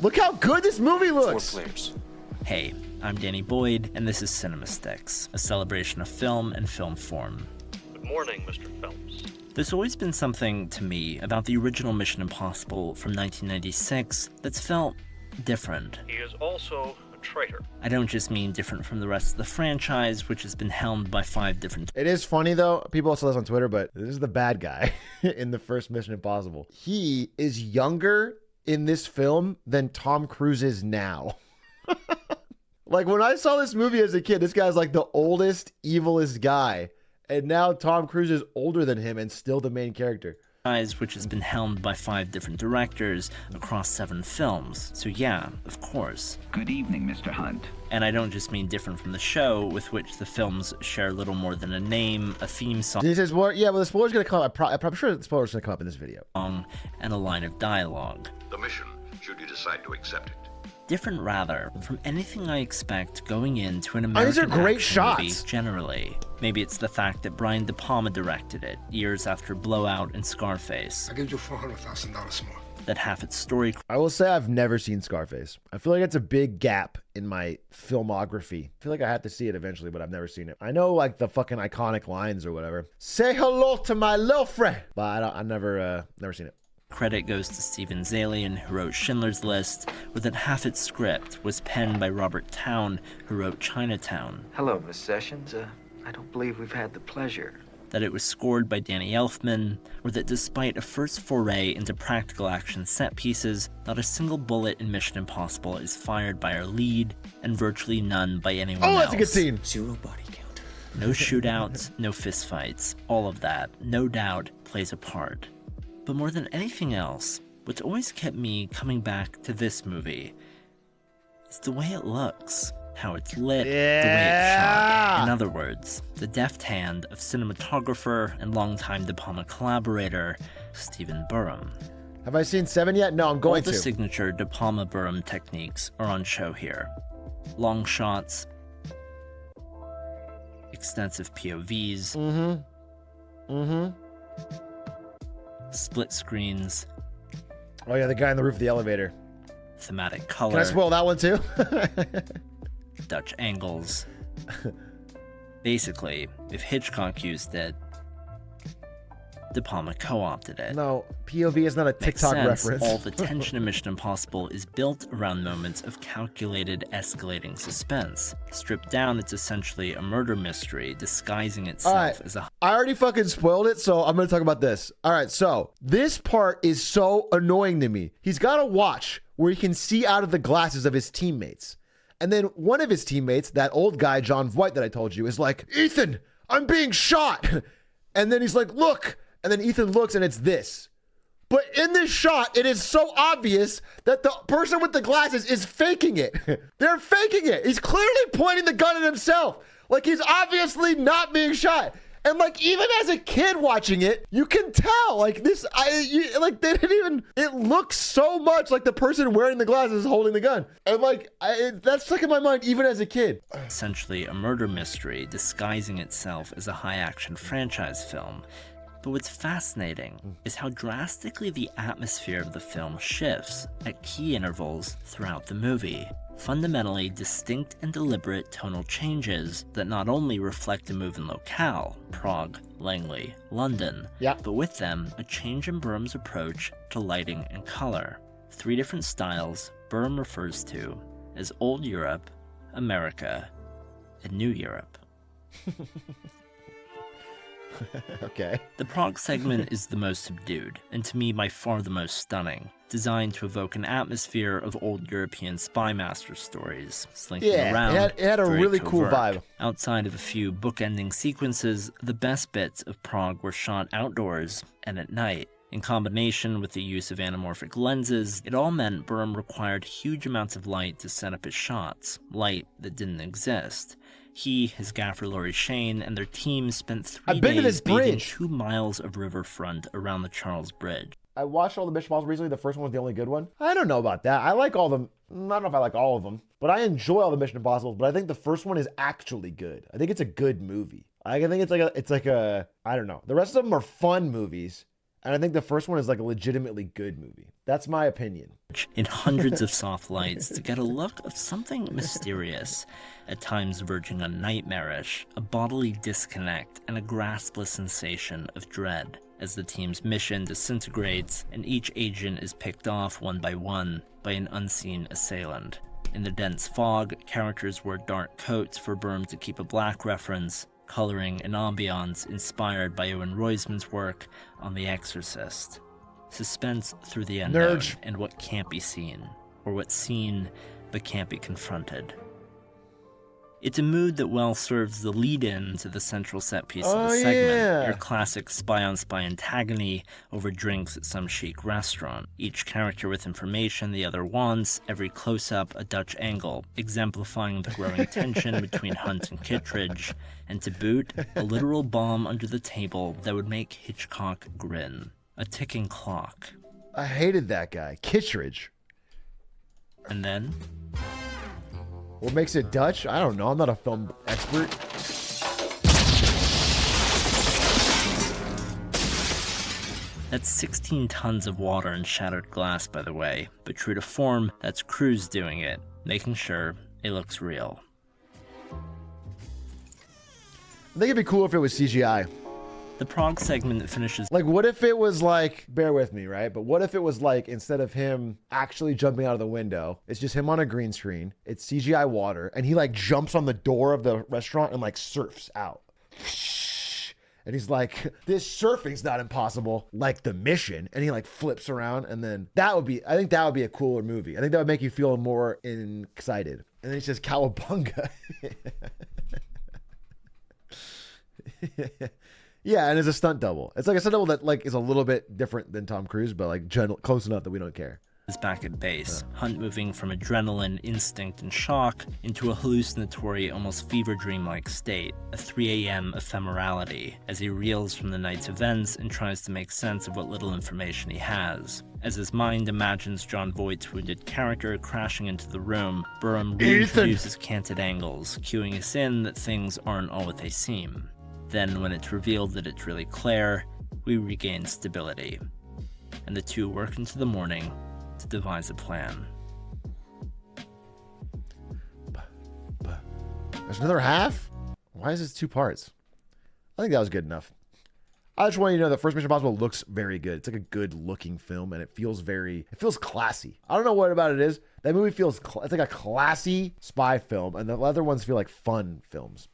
Look how good this movie looks. 4 players. Hey, I'm Danny Boyd, and this is CinemaStix, a celebration of film and film form. Good morning, Mr. Phelps. There's always been something to me about the original Mission Impossible from 1996 that's felt different. He is also a traitor. I don't just mean different from the rest of the franchise, which has been helmed by 5 different... It is funny, though. People also this on Twitter, but this is the bad guy in the first Mission Impossible. He is younger in this film than Tom Cruise is now. Like, when I saw this movie as a kid, this guy's like the oldest, evilest guy. And now Tom Cruise is older than him and still the main character. Which has been helmed by 5 different directors across 7 films. So yeah, of course. Good evening, Mr. Hunt. And I don't just mean different from the show, with which the films share little more than a name, a theme song, He says, well, yeah, well, the spoiler's going to come up. I'm sure the spoiler's going to come up in this video. and a line of dialogue. The mission, should you decide to accept it. Different, rather, from anything I expect going into an American these are great action movie shots. generally. Maybe it's the fact that Brian De Palma directed it, years after Blowout and Scarface, I give you $400,000 more. that half its story I will say I've never seen Scarface. I feel like it's a big gap in my filmography. I feel like I have to see it eventually, but I've never seen it. I know like the fucking iconic lines or whatever. Say hello to my little friend. But I never seen it. credit goes to Steven Zalian, who wrote Schindler's List, with that half its script was penned by Robert Towne, who wrote Chinatown. Hello, Miss Sessions. I don't believe we've had the pleasure. That it was scored by Danny Elfman, or that despite a first foray into practical action set pieces, not a single bullet in Mission Impossible is fired by our lead, and virtually none by anyone else. Oh, that's a good scene. 0 body count. No shootouts, no fistfights. All of that, no doubt, plays a part. But more than anything else, what's always kept me coming back to this movie is the way it looks, how it's lit, the way it's shot. In other words, the deft hand of cinematographer and longtime De Palma collaborator, Stephen Burham. Have I seen 7 yet? No, I'm going All the to. signature De Palma Burham techniques are on show here. Long shots, extensive POVs, split screens, Oh yeah, the guy on the roof of the elevator. thematic color, Can I spoil that one too? Dutch angles. Basically, if Hitchcock used it, De Palma co-opted it. No, POV is not a Makes TikTok sense. reference. All the tension in Mission Impossible is built around moments of calculated, escalating suspense. Stripped down, it's essentially a murder mystery disguising itself Alright, as a I already fucking spoiled it, so I'm gonna talk about this. All right, so this part is so annoying to me. He's got a watch where he can see out of the glasses of his teammates. And then one of his teammates, that old guy, John Voight that I told you, is like, Ethan, I'm being shot. And then he's like, look. And then Ethan looks and it's this. But in this shot, it is so obvious that the person with the glasses is faking it. They're faking it. He's clearly pointing the gun at himself. Like he's obviously not being shot. And like even as a kid watching it, you can tell like this. They didn't even. It looks so much like the person wearing the glasses is holding the gun, and like that stuck in my mind even as a kid. essentially a murder mystery disguising itself as a high-action franchise film. But what's fascinating is how drastically the atmosphere of the film shifts at key intervals throughout the movie. Fundamentally distinct and deliberate tonal changes that not only reflect a move in locale, Prague, Langley, London, but with them, a change in Burham's approach to lighting and color. 3 different styles Burham refers to as Old Europe, America, and New Europe. Okay. The Prague segment is the most subdued, and to me by far the most stunning, designed to evoke an atmosphere of old European spy master stories, slinking around. it had a very really cool covert. vibe. Outside of a few bookending sequences, the best bits of Prague were shot outdoors and at night. In combination with the use of anamorphic lenses, it all meant Burham required huge amounts of light to set up his shots, light that didn't exist. He, his gaffer Laurie Shane, and their team spent 3 days bathing 2 miles of riverfront around the Charles Bridge. I watched all the Mission Impossible recently. The first one was the only good one. I don't know about that. I like all of them. I don't know if I like all of them, but I enjoy all the Mission Impossibles. But I think the first one is actually good. I think it's a good movie. I think it's like a I don't know. The rest of them are fun movies, And I think the first one is like a legitimately good movie. That's my opinion. In hundreds of soft lights to get a look of something mysterious, at times verging on nightmarish, a bodily disconnect, and a graspless sensation of dread. As the team's mission disintegrates, and each agent is picked off one by an unseen assailant. In the dense fog, characters wore dark coats for Byrne to keep a black reference, coloring and ambiance inspired by Owen Roizman's work on The Exorcist. Suspense through the unknown and what can't be seen, or what's seen but can't be confronted. It's a mood that well serves the lead-in to the central set piece of the segment, your classic spy-on-spy antagony over drinks at some chic restaurant. Each character with information the other wants, every close-up a Dutch angle, exemplifying the growing tension between Hunt and Kittredge, and to boot, a literal bomb under the table that would make Hitchcock grin. A ticking clock. I hated that guy, Kittredge. And then... what makes it Dutch? I don't know. I'm not a film expert. That's 16 tons of water and shattered glass, by the way. But true to form, that's Cruise doing it, making sure it looks real. I think it'd be cool if it was CGI. The Prague segment finishes... like, what if it was like, bear with me, right? But what if it was like, instead of him actually jumping out of the window, it's just him on a green screen, it's CGI water, and he like jumps on the door of the restaurant and like surfs out. And he's like, this surfing's not impossible, like The Mission. And he like flips around, and then I think that would be a cooler movie. I think that would make you feel more excited. And then he says, Cowabunga. Yeah, and it's a stunt double. It's like a stunt double that like is a little bit different than Tom Cruise, but like close enough that we don't care. Is back at base, Hunt moving from adrenaline, instinct, and shock into a hallucinatory, almost fever dream-like state, a 3 a.m. ephemerality, as he reels from the night's events and tries to make sense of what little information he has. As his mind imagines John Voight's wounded character crashing into the room, Byrne reintroduces canted angles, cueing us in that things aren't all what they seem. Then, when it's revealed that it's really Claire, we regain stability. And the two work into the morning to devise a plan. There's another half? Why is this 2 parts? I think that was good enough. I just want you to know that First Mission Impossible looks very good. It's like a good looking film, and it feels classy. I don't know what about it is. That movie feels, it's like a classy spy film, and the other ones feel like fun films.